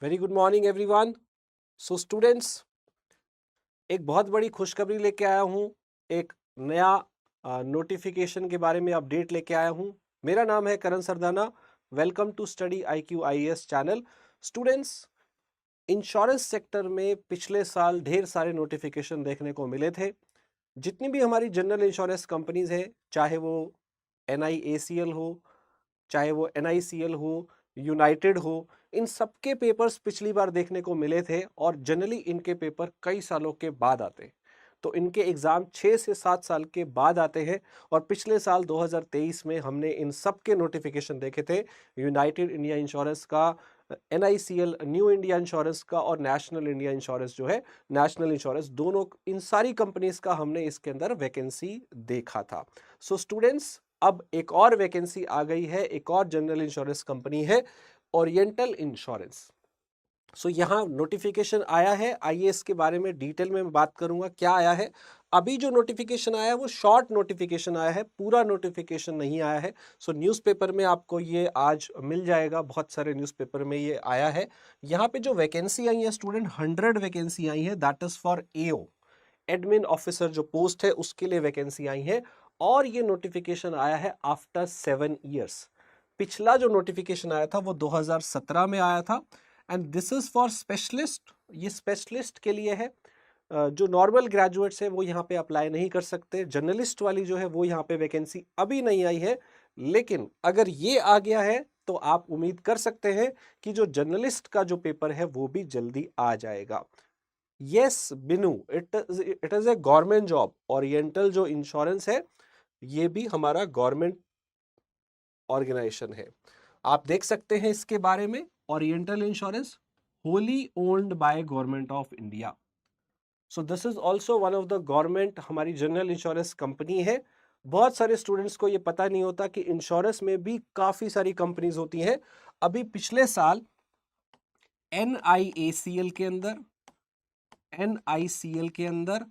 Very good morning everyone. So students, एक बहुत बड़ी खुशखबरी लेके आया हूँ। एक नया नोटिफिकेशन के बारे में अपडेट लेके आया हूँ। मेरा नाम है Karan Sardana. Welcome to study IQ IAS channel. Students, insurance sector में पिछले साल ढेर सारे नोटिफिकेशन देखने को मिले थे। जितनी भी हमारी जनरल इंश्योरेंस कंपनीज हैं, चाहे वो NIACL हो, चाहे वो NICL हो, यूनाइटेड हो, इन सबके पेपर्स पिछली बार देखने को मिले थे और जनरली इनके पेपर कई सालों के बाद आते हैं। तो इनके एग्जाम 6 से 7 साल के बाद आते हैं और पिछले साल 2023 में हमने इन सब के नोटिफिकेशन देखे थे। यूनाइटेड इंडिया इंश्योरेंस का, NICL न्यू इंडिया इंश्योरेंस का और नेशनल इंडिया इंश्योरेंस जो है, नेशनल इंश्योरेंस, दोनों इन सारी कंपनीज का हमने इसके अंदर वैकेंसी देखा था। सो स्टूडेंट्स, अब एक और वैकेंसी आ गई है, एक और जनरल इंश्योरेंस कंपनी है, ओरिएंटल इंश्योरेंस। सो यहाँ नोटिफिकेशन आया है। आइए इसके बारे में डिटेल में बात करूंगा क्या आया है। अभी जो नोटिफिकेशन आया है वो शॉर्ट नोटिफिकेशन आया है, पूरा नोटिफिकेशन नहीं आया है। सो न्यूज़पेपर में आपको ये आज मिल जाएगा, बहुत सारे न्यूज़पेपर में ये आया है। यहाँ पे जो वैकेंसी आई है स्टूडेंट, 100 वैकेंसी आई है, that is for AO, admin officer जो पोस्ट है उसके लिए वैकेंसी आई है। और ये नोटिफिकेशन आया है आफ्टर 7 ईयर्स। पिछला जो नोटिफिकेशन आया था वो 2017 में आया था। And this is for specialist. ये स्पेशलिस्ट के लिए है। जो नॉर्मल ग्रेजुएट्स है वो यहाँ पे अप्लाई नहीं कर सकते। जर्नलिस्ट वाली जो है वो यहाँ पे वैकेंसी अभी नहीं आई है, लेकिन अगर ये आ गया है तो आप उम्मीद कर सकते हैं कि जो जर्नलिस्ट का जो पेपर है वो भी जल्दी आ जाएगा। Yes Binu, it is a government job. Oriental जो इंश्योरेंस है ये भी हमारा गवर्नमेंट ऑर्गेनाइजेशन है। आप देख सकते हैं इसके बारे में, oriental insurance wholly owned by government of India. So this is also one of the government, हमारी जनरल इंश्योरेंस कंपनी है। बहुत सारे स्टूडेंट्स को ये पता नहीं होता कि इंश्योरेंस में भी काफी सारी कंपनीज होती हैं। अभी पिछले साल NIACL के अंदर, NICL के अंदर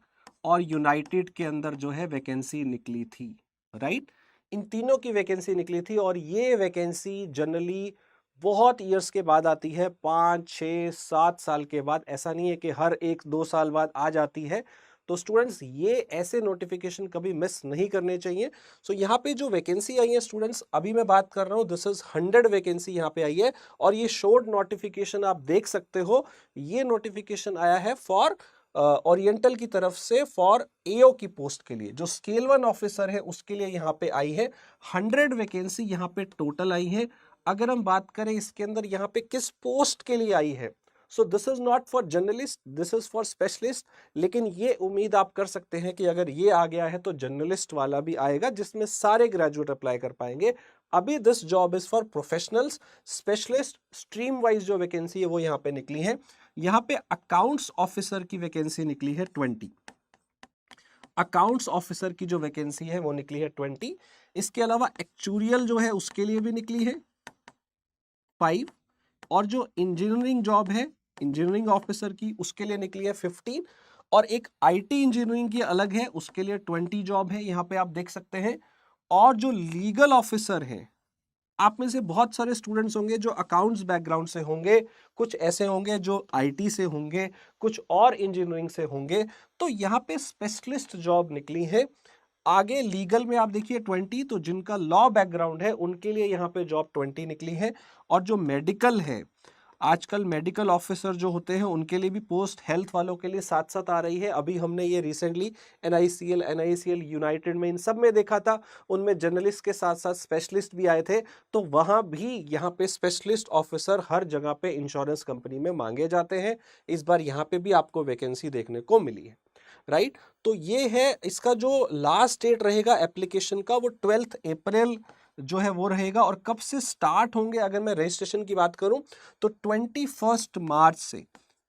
और यूनाइटेड के अंदर जो है वैकेंसी निकली थी, राइट। इन तीनों की वैकेंसी निकली थी और ये वैकेंसी जनरली बहुत ईयर्स के बाद आती है, 5 6 7 साल के बाद। ऐसा नहीं है कि हर 1 2 साल बाद आ जाती है। तो स्टूडेंट्स, ये ऐसे नोटिफिकेशन कभी मिस नहीं करने चाहिए। सो यहाँ पे जो वैकेंसी आई है स्टूडेंट्स, अभी मैं बात कर रहा हूँ, दिस इज 100 वैकेंसी यहाँ पे आई है। और ये शॉर्ट नोटिफिकेशन आप देख सकते हो, ये नोटिफिकेशन आया है फॉर ओरिएंटल की तरफ से, फॉर AO की पोस्ट के लिए, जो स्केल 1 ऑफिसर है उसके लिए यहाँ पे आई है। 100 वैकेंसी यहाँ पे टोटल आई है। अगर हम बात करें इसके अंदर यहाँ पे किस पोस्ट के लिए आई है, so this is not for journalist, this is for specialist. लेकिन ये उम्मीद आप कर सकते हैं कि अगर ये आ गया है तो जर्नलिस्ट वाला भी आएगा, जिसमें सारे ग्रेजुएट अप्लाई कर पाएंगे। अभी this job is for professionals. Specialist stream wise जो वैकेंसी है वो यहाँ पे निकली है। यहाँ पे अकाउंट्स ऑफिसर की वैकेंसी निकली है 20। अकाउंट्स ऑफिसर की जो वैकेंसी है वो निकली है 20। इसके अलावा एक्चुरियल जो है उसके लिए भी निकली है 5। और जो इंजीनियरिंग जॉब है, इंजीनियरिंग ऑफिसर की, उसके लिए निकली है 15। और एक IT इंजीनियरिंग की अलग है, उसके लिए 20 जॉब है, यहाँ पे आप देख सकते हैं। और जो लीगल ऑफिसर है, आप में से बहुत सारे स्टूडेंट्स होंगे जो अकाउंट्स बैकग्राउंड से होंगे, कुछ ऐसे होंगे जो IT से होंगे, कुछ और इंजीनियरिंग से होंगे। तो यहाँ पे स्पेशलिस्ट जॉब निकली है। आगे लीगल में आप देखिए 20, तो जिनका लॉ बैकग्राउंड है उनके लिए यहाँ पे जॉब 20 निकली है। और जो मेडिकल है, आजकल मेडिकल ऑफिसर जो होते हैं उनके लिए भी पोस्ट हेल्थ वालों के लिए साथ साथ आ रही है। अभी हमने ये रिसेंटली NICL यूनाइटेड में, इन सब में देखा था, उनमें जर्नलिस्ट के साथ साथ स्पेशलिस्ट भी आए थे। तो वहां भी यहाँ पे स्पेशलिस्ट ऑफिसर हर जगह पे इंश्योरेंस कंपनी में मांगे जाते हैं। इस बार यहाँ पे भी आपको वैकेंसी देखने को मिली है, राइट। तो ये है, इसका जो लास्ट डेट रहेगा एप्लीकेशन का वो 12 अप्रैल जो है वो रहेगा। और कब से स्टार्ट होंगे, अगर मैं रजिस्ट्रेशन की बात करूं तो 21 मार्च से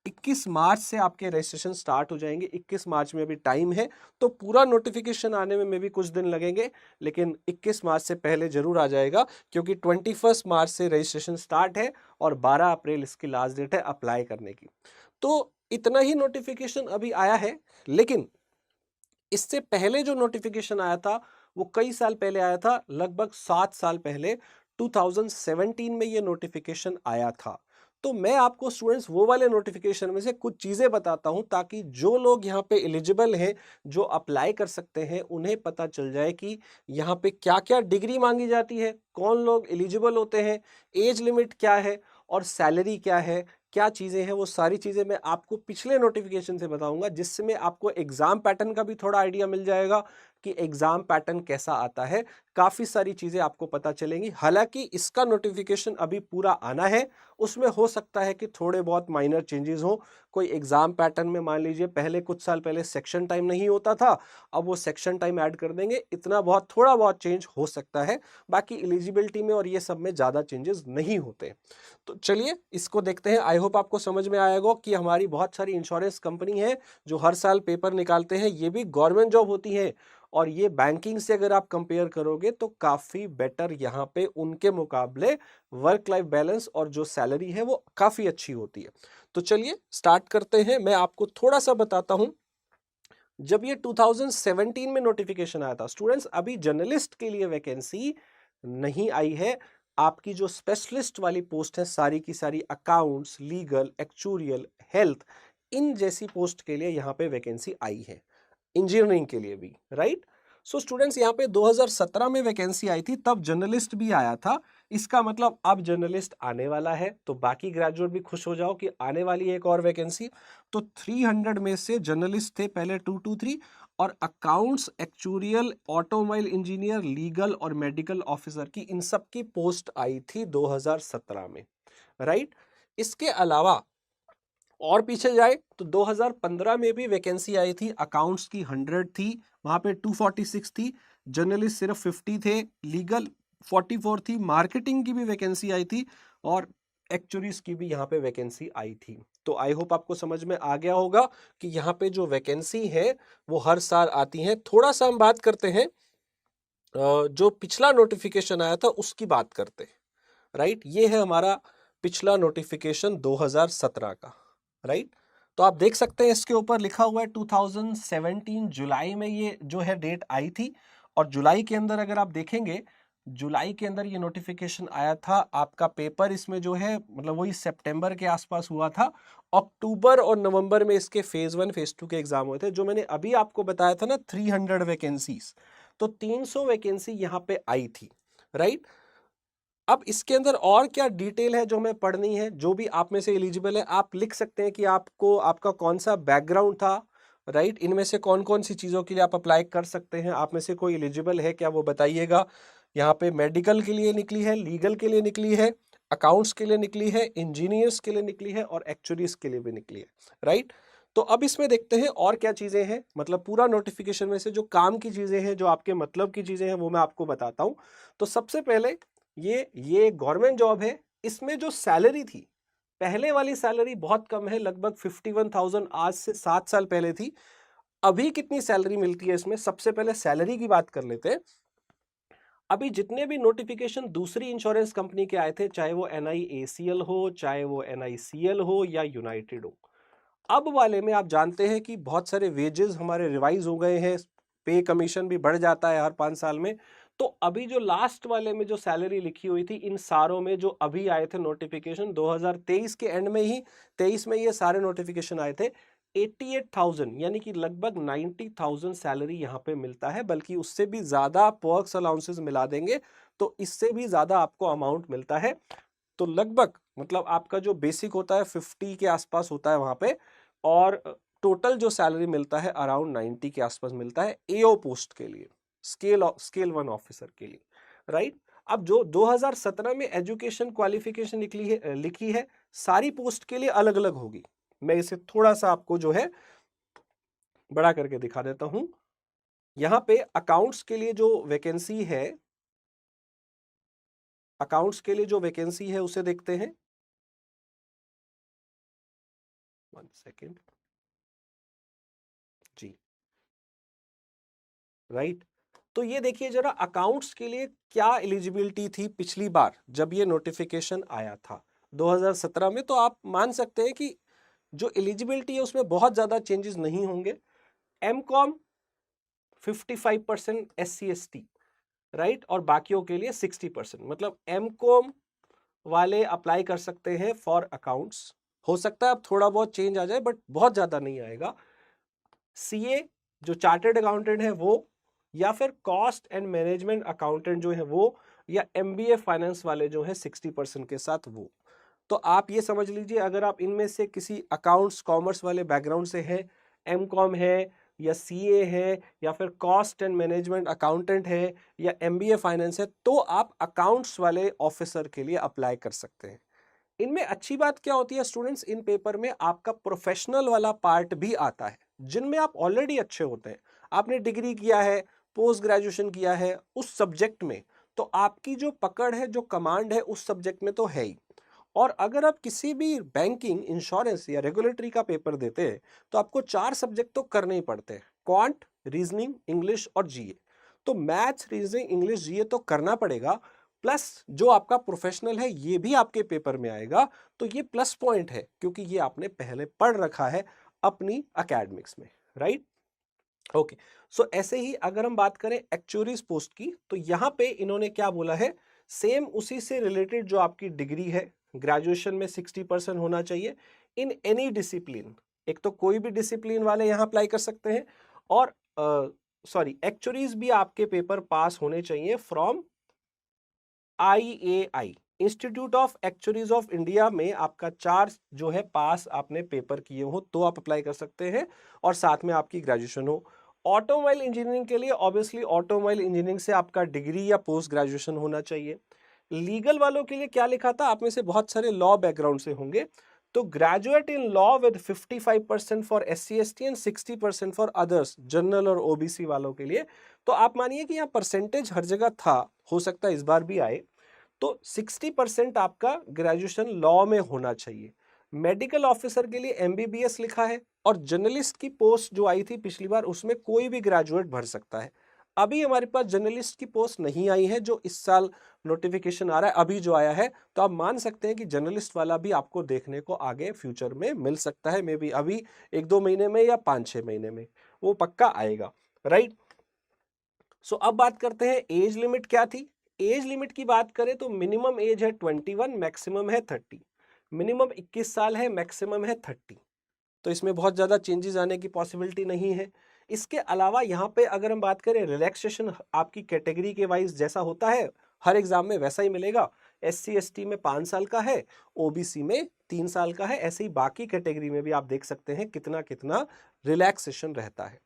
21 मार्च से आपके रजिस्ट्रेशन स्टार्ट हो जाएंगे। 21 मार्च में अभी टाइम है, तो पूरा नोटिफिकेशन आने में भी कुछ दिन लगेंगे, लेकिन 21 मार्च से पहले जरूर आ जाएगा, क्योंकि 21 मार्च से रजिस्ट्रेशन स्टार्ट है और 12 अप्रैल इसकी लास्ट डेट है अप्लाई करने की। तो इतना ही नोटिफिकेशन अभी आया है। लेकिन इससे पहले जो नोटिफिकेशन आया था वो कई साल पहले आया था, लगभग 7 साल पहले, 2017 में ये नोटिफिकेशन आया था। तो मैं आपको स्टूडेंट्स वो वाले नोटिफिकेशन में से कुछ चीजें बताता हूं ताकि जो लोग यहाँ पे एलिजिबल हैं, जो अप्लाई कर सकते हैं, उन्हें पता चल जाए कि यहाँ पे क्या क्या डिग्री मांगी जाती है, कौन लोग एलिजिबल होते हैं, एज लिमिट क्या है और सैलरी क्या है, क्या चीजें हैं, वो सारी चीजें मैं आपको पिछले नोटिफिकेशन से बताऊंगा, जिससे आपको एग्जाम पैटर्न का भी थोड़ा आइडिया मिल जाएगा कि एग्जाम पैटर्न कैसा आता है। काफी सारी चीजें आपको पता चलेंगी। हालांकि इसका नोटिफिकेशन अभी पूरा आना है, उसमें हो सकता है कि थोड़े बहुत माइनर चेंजेस हो। कोई एग्जाम पैटर्न में मान लीजिए पहले कुछ साल पहले सेक्शन टाइम नहीं होता था, अब वो सेक्शन टाइम ऐड कर देंगे, इतना बहुत थोड़ा बहुत चेंज हो सकता है। बाकी एलिजिबिलिटी में और ये सब में ज्यादा चेंजेस नहीं होते। तो चलिए इसको देखते हैं। आई होप आपको समझ में आएगा कि हमारी बहुत सारी इंश्योरेंस कंपनी है जो हर साल पेपर निकालते हैं, ये भी गवर्नमेंट जॉब होती है और ये बैंकिंग से अगर आप कंपेयर करोगे तो काफी बेटर यहाँ पे उनके मुकाबले वर्क लाइफ बैलेंस और जो सैलरी है वो काफी अच्छी होती है। तो चलिए स्टार्ट करते हैं। मैं आपको थोड़ा सा बताता हूं। जब ये 2017 में नोटिफिकेशन आया था स्टूडेंट्स, अभी जर्नलिस्ट के लिए वैकेंसी नहीं आई है। आपकी जो स्पेशलिस्ट वाली पोस्ट है सारी की सारी अकाउंट्स, लीगल, एक्चुरियल, हेल्थ, इन जैसी पोस्ट के लिए यहाँ पे वैकेंसी आई है, इंजीनियरिंग के लिए भी, राइट। सो स्टूडेंट्स यहाँ पे 2017 में वैकेंसी आई थी, तब जर्नलिस्ट भी आया था। इसका मतलब अब जर्नलिस्ट आने वाला है, तो बाकी ग्रेजुएट भी खुश हो जाओ कि आने वाली है एक और वैकेंसी। तो 300 में से जर्नलिस्ट थे पहले 223, और accounts, actuarial, automobile engineer, legal और मेडिकल ऑफिसर की इन सब की पोस्ट आई थी 2017 में, राइट। इसके अलावा और पीछे जाए तो 2015 में भी वैकेंसी आई थी। अकाउंट्स की 100 थी, वहां पे 246 थी, जर्नलिस्ट सिर्फ 50 थे, लीगल 44 थी, मार्केटिंग की भी वैकेंसी आई थी और एक्चुअरीज की भी यहाँ पे वैकेंसी आई थी। तो आई होप आपको समझ में आ गया होगा कि यहाँ पे जो वैकेंसी है वो हर साल आती है। थोड़ा सा हम बात करते हैं, जो पिछला नोटिफिकेशन आया था उसकी बात करते हैं, राइट। ये है हमारा पिछला नोटिफिकेशन 2017 का, राइट। तो आप देख सकते हैं इसके ऊपर लिखा हुआ है 2017 जुलाई में ये जो है डेट आई थी। और जुलाई के अंदर अगर आप देखेंगे, जुलाई के अंदर ये नोटिफिकेशन आया था। आपका पेपर इसमें जो है मतलब वही सितंबर के आसपास हुआ था। अक्टूबर और नवंबर में इसके फेज 1 फेज 2 के एग्जाम हुए थे। जो मैंने अभी आपको बताया था ना 300 वैकेंसीज, तो 300 वैकेंसी यहाँ पे आई थी, राइट। अब इसके अंदर और क्या डिटेल है जो हमें पढ़नी है, जो भी आप में से एलिजिबल है आप लिख सकते हैं कि आपको आपका कौन सा बैकग्राउंड था, राइट। इनमें से कौन कौन सी चीज़ों के लिए आप अप्लाई कर सकते हैं, आप में से कोई एलिजिबल है क्या वो बताइएगा। यहाँ पे मेडिकल के लिए निकली है, लीगल के लिए निकली है, अकाउंट्स के लिए निकली है, इंजीनियर्स के लिए निकली है और एक्चुअरीज के लिए भी निकली है, राइट। तो अब इसमें देखते हैं और क्या चीज़ें हैं। मतलब पूरा नोटिफिकेशन में से जो काम की चीज़ें हैं, जो आपके मतलब की चीज़ें हैं, वो मैं आपको बताता हूँ। तो सबसे पहले ये गवर्नमेंट जॉब है। इसमें जो सैलरी थी, पहले वाली सैलरी बहुत कम है, लगभग 51,000 आज से 7 साल पहले थी। अभी कितनी सैलरी मिलती है इसमें, सबसे पहले सैलरी की बात कर लेते हैं। अभी जितने भी नोटिफिकेशन दूसरी इंश्योरेंस कंपनी के आए थे, चाहे वो NIACL हो, चाहे वो NICL हो या यूनाइटेड हो, अब वाले में आप जानते हैं कि बहुत सारे वेजेस हमारे रिवाइज हो गए हैं, पे कमीशन भी बढ़ जाता है हर 5 साल में। तो अभी जो लास्ट वाले में जो सैलरी लिखी हुई थी इन सारों में, जो अभी आए थे नोटिफिकेशन 2023 के एंड में ही, 23 में ये सारे नोटिफिकेशन आए थे, 88,000 यानी कि लगभग 90,000 सैलरी यहाँ पे मिलता है। बल्कि उससे भी ज्यादा पर्क्स अलाउंसेस मिला देंगे तो इससे भी ज्यादा आपको अमाउंट मिलता है। तो लगभग मतलब आपका जो बेसिक होता है 50 के आसपास होता है वहां पे, और टोटल जो सैलरी मिलता है अराउंड 90 के आसपास मिलता है AO पोस्ट के लिए, स्केल 1 ऑफिसर के लिए, राइट। अब जो 2017 में एजुकेशन क्वालिफिकेशन लिखी है सारी पोस्ट के लिए अलग अलग होगी। मैं इसे थोड़ा सा आपको जो है बड़ा करके दिखा देता हूं। यहां पे अकाउंट्स के लिए जो वैकेंसी है, अकाउंट्स के लिए जो वैकेंसी है उसे देखते हैं। 1 सेकेंड जी, राइट। तो ये देखिए जरा अकाउंट्स के लिए क्या एलिजिबिलिटी थी पिछली बार जब ये नोटिफिकेशन आया था 2017 में। तो आप मान सकते हैं कि जो एलिजिबिलिटी है उसमें बहुत ज्यादा चेंजेस नहीं होंगे। MCOM 55% SC ST, राइट, और बाकियों के लिए 60%। मतलब MCOM वाले अप्लाई कर सकते हैं फॉर अकाउंट्स। हो सकता है अब थोड़ा बहुत चेंज आ जाए बट बहुत ज्यादा नहीं आएगा। सीए जो चार्टर्ड अकाउंटेंट है वो, या फिर कॉस्ट एंड मैनेजमेंट अकाउंटेंट जो है वो, या एमबीए फाइनेंस वाले जो है 60% के साथ वो। तो आप ये समझ लीजिए अगर आप इनमें से किसी अकाउंट्स कॉमर्स वाले बैकग्राउंड से हैं, एमकॉम है या सीए है या फिर कॉस्ट एंड मैनेजमेंट अकाउंटेंट है या एमबीए फाइनेंस है, तो आप अकाउंट्स वाले ऑफिसर के लिए अप्लाई कर सकते हैं। इनमें अच्छी बात क्या होती है स्टूडेंट्स, इन पेपर में आपका प्रोफेशनल वाला पार्ट भी आता है जिनमें आप ऑलरेडी अच्छे होते हैं। आपने डिग्री किया है, पोस्ट ग्रेजुएशन किया है उस सब्जेक्ट में, तो आपकी जो पकड़ है, जो कमांड है उस सब्जेक्ट में तो है ही। और अगर आप किसी भी बैंकिंग, इंश्योरेंस या रेगुलेटरी का पेपर देते हैं तो आपको 4 सब्जेक्ट तो करने ही पड़ते हैं, क्वांट, रीजनिंग, इंग्लिश और जीए। तो मैथ्स, रीजनिंग, इंग्लिश, जीए तो करना पड़ेगा, प्लस जो आपका प्रोफेशनल है ये भी आपके पेपर में आएगा। तो ये प्लस पॉइंट है क्योंकि ये आपने पहले पढ़ रखा है अपनी एकेडमिक्स में, राइट। ओके, सो ऐसे ही अगर हम बात करें एक्चुअरीज पोस्ट की, तो यहां पे इन्होंने क्या बोला है, सेम उसी से रिलेटेड जो आपकी डिग्री है, ग्रेजुएशन में 60% होना चाहिए इन एनी डिसिप्लिन। एक तो कोई भी डिसिप्लिन वाले यहां अप्लाई कर सकते हैं, और सॉरी एक्चुअरीज भी आपके पेपर पास होने चाहिए from IAI, institute of actuaries of India में आपका 4 जो है पास आपने पेपर किए हो तो आप अप्लाई कर सकते हैं, और साथ में आपकी ग्रेजुएशन हो। ऑटोमोबाइल इंजीनियरिंग के लिए ऑब्वियसली ऑटोमोबाइल इंजीनियरिंग से आपका डिग्री या पोस्ट ग्रेजुएशन होना चाहिए। लीगल वालों के लिए क्या लिखा था, आप में से बहुत सारे लॉ बैकग्राउंड से होंगे, तो graduate in law with 55% for SC ST and 60% for others, general और ओबीसी वालों के लिए। तो आप मानिए कि यहाँ परसेंटेज हर जगह था, हो सकता है इस बार भी आए, तो 60% आपका ग्रेजुएशन लॉ में होना चाहिए। मेडिकल ऑफिसर के लिए MBBS लिखा है, और जर्नलिस्ट की पोस्ट जो आई थी पिछली बार उसमें कोई भी ग्रेजुएट भर सकता है। अभी हमारे पास जर्नलिस्ट की पोस्ट नहीं आई है, जो इस साल नोटिफिकेशन आ रहा है अभी जो आया है, तो आप मान सकते हैं कि जर्नलिस्ट वाला भी आपको देखने को आगे फ्यूचर में मिल सकता है, मे बी अभी 1-2 महीने में या 5-6 महीने में वो पक्का आएगा, राइट। सो अब बात करते हैं एज लिमिट क्या थी। एज लिमिट की बात करें तो मिनिमम एज है 21, मैक्सिमम है 30। मिनिमम 21 साल है, मैक्सिमम है 30। तो इसमें बहुत ज़्यादा चेंजेस आने की पॉसिबिलिटी नहीं है। इसके अलावा यहाँ पे अगर हम बात करें रिलैक्सेशन, आपकी कैटेगरी के वाइज जैसा होता है हर एग्जाम में वैसा ही मिलेगा। SC ST में 5 साल का है, OBC में 3 साल का है, ऐसे ही बाकी कैटेगरी में भी आप देख सकते हैं कितना कितना रिलैक्सेशन रहता है।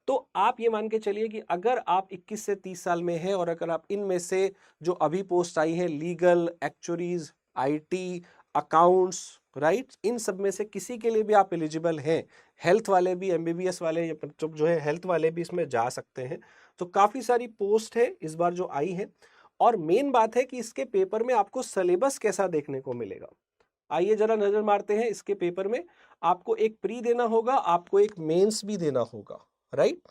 तो आप ये मान के चलिए कि अगर आप 21 से 30 साल में हैं और अगर आप इनमें से जो अभी पोस्ट आई है legal, actuaries, IT, accounts, right, इन सब में से किसी के लिए भी आप एलिजिबल हैं, हेल्थ वाले भी, MBBS वाले या जो है हेल्थ वाले भी इसमें जा सकते हैं। तो काफ़ी सारी पोस्ट है इस बार जो आई है, और मेन बात है कि इसके पेपर में आपको सिलेबस कैसा देखने को मिलेगा। आइए जरा नजर मारते हैं इसके पेपर में। आपको एक प्री देना होगा, आपको एक मेंस भी देना होगा, राइट।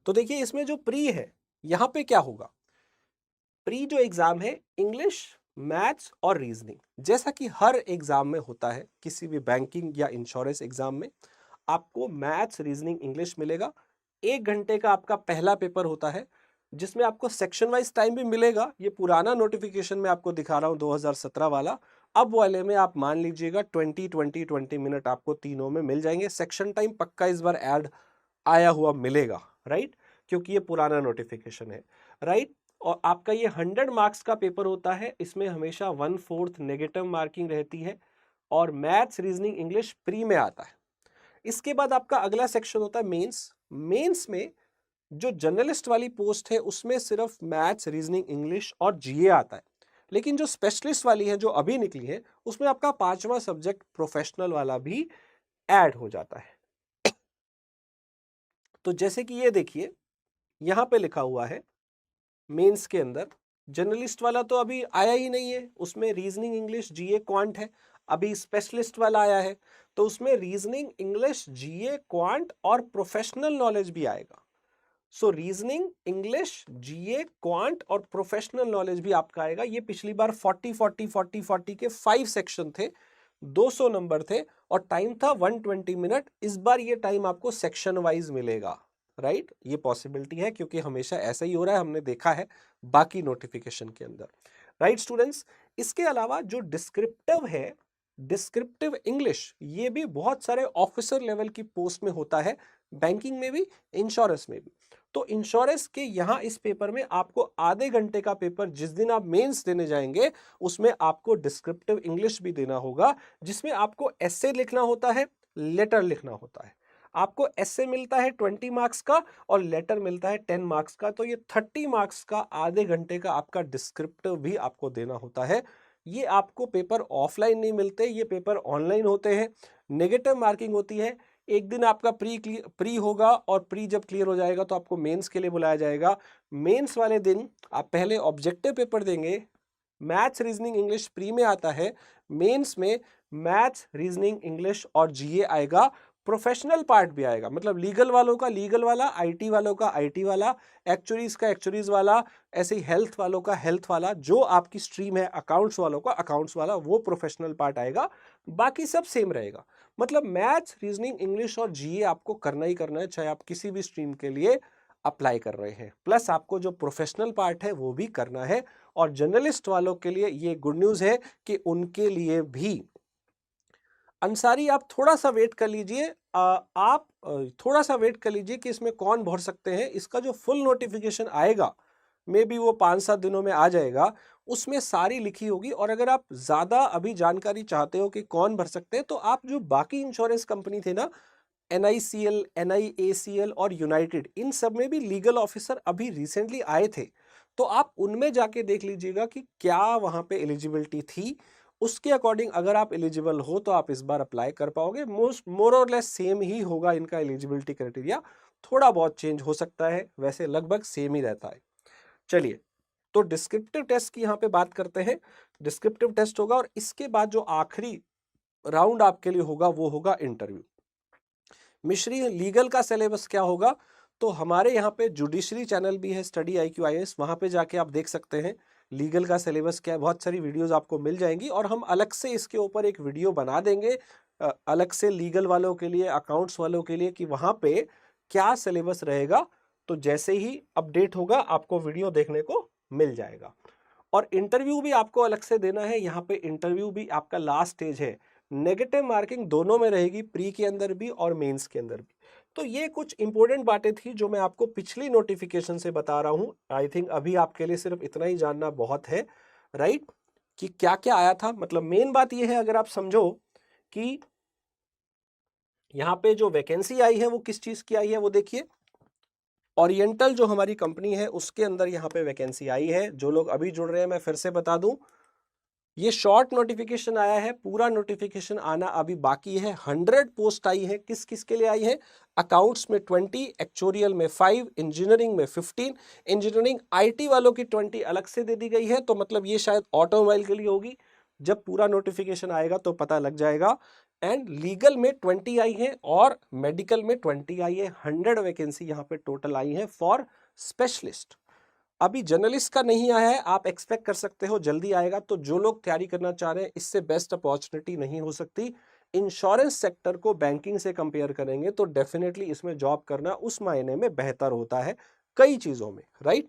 तो देखिए इसमें जो प्री है यहां पे क्या होगा, प्री जो एग्जाम है इंग्लिश, मैथ्स और रीजनिंग, जैसा कि हर एग्जाम में होता है किसी भी बैंकिंग या इंश्योरेंस एग्जाम में आपको मैथ्स, रीजनिंग, इंग्लिश मिलेगा। 1 घंटे का आपका पहला पेपर होता है जिसमें आपको सेक्शन वाइज टाइम भी मिलेगा। ये पुराना नोटिफिकेशन में आपको दिखा रहा हूं 2017 वाला, अब वाले में आप मान लीजिएगा 20 मिनट आपको तीनों में मिल जाएंगे। सेक्शन टाइम पक्का इस बार ऐड आया हुआ मिलेगा, राइट, क्योंकि ये पुराना नोटिफिकेशन है, राइट। और आपका ये 100 मार्क्स का पेपर होता है, इसमें हमेशा 1/4 नेगेटिव मार्किंग रहती है, और मैथ्स, रीजनिंग, इंग्लिश प्री में आता है। इसके बाद आपका अगला सेक्शन होता है मेंस। मेंस में जो जर्नलिस्ट वाली पोस्ट है उसमें सिर्फ मैथ्स, रीजनिंग, इंग्लिश और GA आता है, लेकिन जो स्पेशलिस्ट वाली है जो अभी निकली है उसमें आपका 5वां सब्जेक्ट प्रोफेशनल वाला भी ऐड हो जाता है। तो जैसे कि ये देखिए यहां पे लिखा हुआ है मेंस के अंदर जर्नलिस्ट वाला तो अभी आया ही नहीं है, उसमें रीजनिंग, इंग्लिश, GA, क्वांट है। अभी स्पेशलिस्ट वाला आया है तो उसमें रीजनिंग, इंग्लिश, GA, क्वांट और प्रोफेशनल नॉलेज भी आएगा। सो रीजनिंग, इंग्लिश, GA, क्वांट और प्रोफेशनल नॉलेज भी आपका आएगा। ये पिछली बार 40 के 5 सेक्शन थे, 200 नंबर थे और टाइम था 120 मिनट। इस बार ये टाइम आपको सेक्शन वाइज मिलेगा, राइट, ये पॉसिबिलिटी है क्योंकि हमेशा ऐसा ही हो रहा है, हमने देखा है बाकी नोटिफिकेशन के अंदर। राइट स्टूडेंट्स, इसके अलावा जो डिस्क्रिप्टिव है, डिस्क्रिप्टिव इंग्लिश, ये भी बहुत सारे ऑफिसर लेवल की पोस्ट में होता है, बैंकिंग में भी, इंश्योरेंस में भी। तो इंश्योरेंस के यहाँ इस पेपर में आपको आधे घंटे का पेपर जिस दिन आप मेंस देने जाएंगे उसमें आपको डिस्क्रिप्टिव इंग्लिश भी देना होगा, जिसमें आपको एसे लिखना होता है, लेटर लिखना होता है। आपको एसे मिलता है 20 मार्क्स का और लेटर मिलता है 10 मार्क्स का। तो ये 30 मार्क्स का आधे घंटे का आपका डिस्क्रिप्टिव भी आपको देना होता है। ये आपको पेपर ऑफलाइन नहीं मिलते, ये पेपर ऑनलाइन होते हैं। नेगेटिव मार्किंग होती है। एक दिन आपका प्री होगा और प्री जब क्लियर हो जाएगा तो आपको मेंस के लिए बुलाया जाएगा। मेंस वाले दिन आप पहले ऑब्जेक्टिव पेपर देंगे। मैथ्स, रीजनिंग, इंग्लिश प्री में आता है, मेंस में मैथ्स, रीजनिंग, इंग्लिश और जीए आएगा। प्रोफेशनल पार्ट भी आएगा, मतलब लीगल वालों का लीगल वाला, आईटी वालों का आईटी वाला, एक्चुअरीज का एक्चुअरीज वाला, ऐसे ही हेल्थ वालों का हेल्थ वाला, जो आपकी स्ट्रीम है अकाउंट्स वालों का अकाउंट्स वाला, वो प्रोफेशनल पार्ट आएगा। बाकी सब सेम रहेगा। मतलब मैथ्स, रीजनिंग, इंग्लिश और जीए आपको करना ही करना है, चाहे आप किसी भी स्ट्रीम के लिए अप्लाई कर रहे हैं। प्लस आपको जो प्रोफेशनल पार्ट है वो भी करना है। और जर्नलिस्ट वालों के लिए ये गुड न्यूज है कि उनके लिए भी अंसारी, आप थोड़ा सा वेट कर लीजिए, आप थोड़ा सा वेट कर लीजिए कि इसमें कौन भर सकते हैं। इसका जो फुल नोटिफिकेशन आएगा, मे बी वो 5-7 दिनों में आ जाएगा, उसमें सारी लिखी होगी। और अगर आप ज्यादा अभी जानकारी चाहते हो कि कौन भर सकते हैं, तो आप जो बाकी इंश्योरेंस कंपनी थे ना, NICL, NIACL और यूनाइटेड, इन सब में भी लीगल ऑफिसर अभी रिसेंटली आए थे। तो आप उनमें जाके देख लीजिएगा कि क्या वहां पे एलिजिबिलिटी थी। उसके अकॉर्डिंग अगर आप एलिजिबल हो तो आप इस बार अप्लाई कर पाओगे। मोर और लेस सेम ही होगा इनका एलिजिबिलिटी क्राइटेरिया, थोड़ा बहुत चेंज हो सकता है, वैसे लगभग सेम ही रहता है। चलिए, तो डिस्क्रिप्टिव टेस्ट की यहाँ पे बात करते हैं। डिस्क्रिप्टिव टेस्ट होगा और इसके बाद जो आखिरी राउंड आपके लिए होगा वो होगा इंटरव्यू। मिश्री, लीगल का सिलेबस क्या होगा? तो हमारे यहाँ पे जुडिशरी चैनल भी है, स्टडी IQ IAS, वहाँ पे जाके आप देख सकते हैं लीगल का सिलेबस क्या है। बहुत सारी वीडियोस आपको मिल जाएंगी और हम अलग से इसके ऊपर एक वीडियो बना देंगे, अलग से लीगल वालों के लिए, अकाउंट्स वालों के लिए, कि वहाँ पे क्या सिलेबस रहेगा। तो जैसे ही अपडेट होगा आपको वीडियो देखने को मिल जाएगा। और इंटरव्यू भी आपको अलग से देना है। यहाँ पे इंटरव्यू भी आपका लास्ट स्टेज है। नेगेटिव मार्किंग दोनों में रहेगी, प्री के अंदर भी और मेंस के अंदर भी। तो ये कुछ इंपॉर्टेंट बातें थी जो मैं आपको पिछली नोटिफिकेशन से बता रहा हूं। आई थिंक अभी आपके लिए सिर्फ इतना ही जानना बहुत है, राइट, कि क्या क्या आया था। मतलब मेन बात ये है, अगर आप समझो कि यहाँ पे जो वैकेंसी आई है वो किस चीज की आई है, वो देखिए। ओरिएंटल जो हमारी कंपनी है उसके अंदर यहाँ पे वैकेंसी आई है। जो लोग अभी जुड़ रहे हैं, मैं फिर से बता दूं, ये शॉर्ट नोटिफिकेशन आया है, पूरा नोटिफिकेशन आना अभी बाकी है। 100 पोस्ट आई है। किस किस के लिए आई है? अकाउंट्स में 20, एक्चुरियल में 5, इंजीनियरिंग में 15, इंजीनियरिंग IT वालों की 20 अलग से दे दी गई है। तो मतलब ये शायद ऑटोमोबाइल के लिए होगी। जब पूरा नोटिफिकेशन आएगा तो पता लग जाएगा। एंड लीगल में 20 आई है और मेडिकल में 20 आई है। 100 वैकेंसी यहाँ पे टोटल आई है फॉर स्पेशलिस्ट। अभी जर्नलिस्ट का नहीं आया है, आप एक्सपेक्ट कर सकते हो जल्दी आएगा। तो जो लोग तैयारी करना चाह रहे हैं, इससे बेस्ट अपॉर्चुनिटी नहीं हो सकती। इंश्योरेंस सेक्टर को बैंकिंग से कंपेयर करेंगे तो डेफिनेटली इसमें जॉब करना उस मायने में बेहतर होता है कई चीजों में, राइट।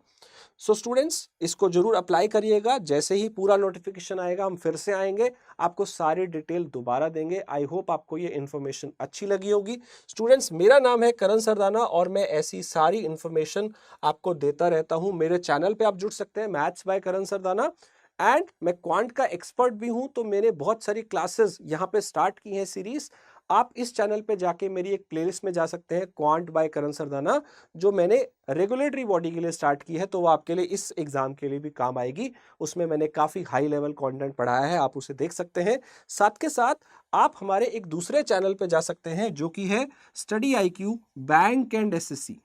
सो स्टूडेंट्स, इसको जरूर अप्लाई करिएगा। जैसे ही पूरा नोटिफिकेशन आएगा हम फिर से आएंगे, आपको सारी डिटेल दोबारा देंगे। आई होप आपको ये इन्फॉर्मेशन अच्छी लगी होगी। स्टूडेंट्स, मेरा नाम है करण सरदाना और मैं ऐसी सारी इन्फॉर्मेशन आपको देता रहता हूं। मेरे चैनल पे आप जुड़ सकते हैं, maths by Karan Sardana. And मैं क्वांट का एक्सपर्ट भी हूं, तो मैंने बहुत सारी क्लासेस यहाँ पे स्टार्ट की हैं, सीरीज। आप इस चैनल पे जाके मेरी एक प्लेलिस्ट में जा सकते हैं, क्वांट बाय करण सरदाना, जो मैंने रेगुलेटरी बॉडी के लिए स्टार्ट की है। तो वो आपके लिए इस एग्जाम के लिए भी काम आएगी। उसमें मैंने काफी हाई लेवल कंटेंट पढ़ाया है, आप उसे देख सकते हैं। साथ के साथ आप हमारे एक दूसरे चैनल पे जा सकते हैं, जो कि है study IQ bank and SSC।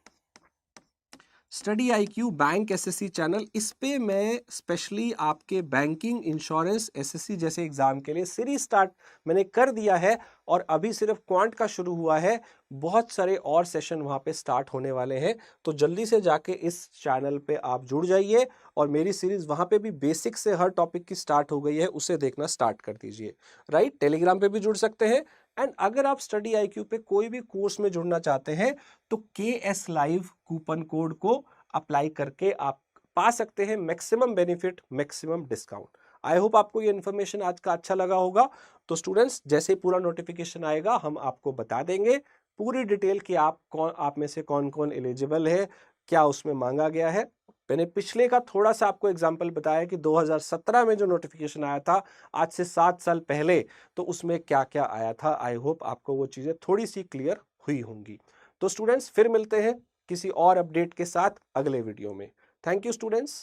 Study IQ bank SSC channel, इस पे मैं स्पेशली आपके बैंकिंग, इंश्योरेंस, SSC जैसे एग्जाम के लिए सीरीज स्टार्ट मैंने कर दिया है। और अभी सिर्फ क्वांट का शुरू हुआ है, बहुत सारे और सेशन वहां पे स्टार्ट होने वाले हैं। तो जल्दी से जाके इस चैनल पे आप जुड़ जाइए और मेरी सीरीज वहां पे भी बेसिक से हर टॉपिक की स्टार्ट हो गई है, उसे देखना स्टार्ट कर दीजिए, राइट। टेलीग्राम पे भी जुड़ सकते हैं, एंड अगर आप स्टडी IQ पे कोई भी कोर्स में जुड़ना चाहते हैं तो KS लाइव कूपन कोड को अप्लाई करके आप पा सकते हैं maximum benefit, maximum discount. I hope आपको ये इन्फॉर्मेशन आज का अच्छा लगा होगा। तो स्टूडेंट्स, जैसे ही पूरा नोटिफिकेशन आएगा हम आपको बता देंगे पूरी डिटेल कि आप में से कौन कौन एलिजिबल है, क्या उसमें मांगा गया है। मैंने पिछले का थोड़ा सा आपको एग्जांपल बताया कि 2017 में जो नोटिफिकेशन आया था, आज से 7 साल पहले, तो उसमें क्या क्या आया था। आई होप आपको वो चीजें थोड़ी सी क्लियर हुई होंगी। तो स्टूडेंट्स, फिर मिलते हैं किसी और अपडेट के साथ अगले वीडियो में। Thank you students.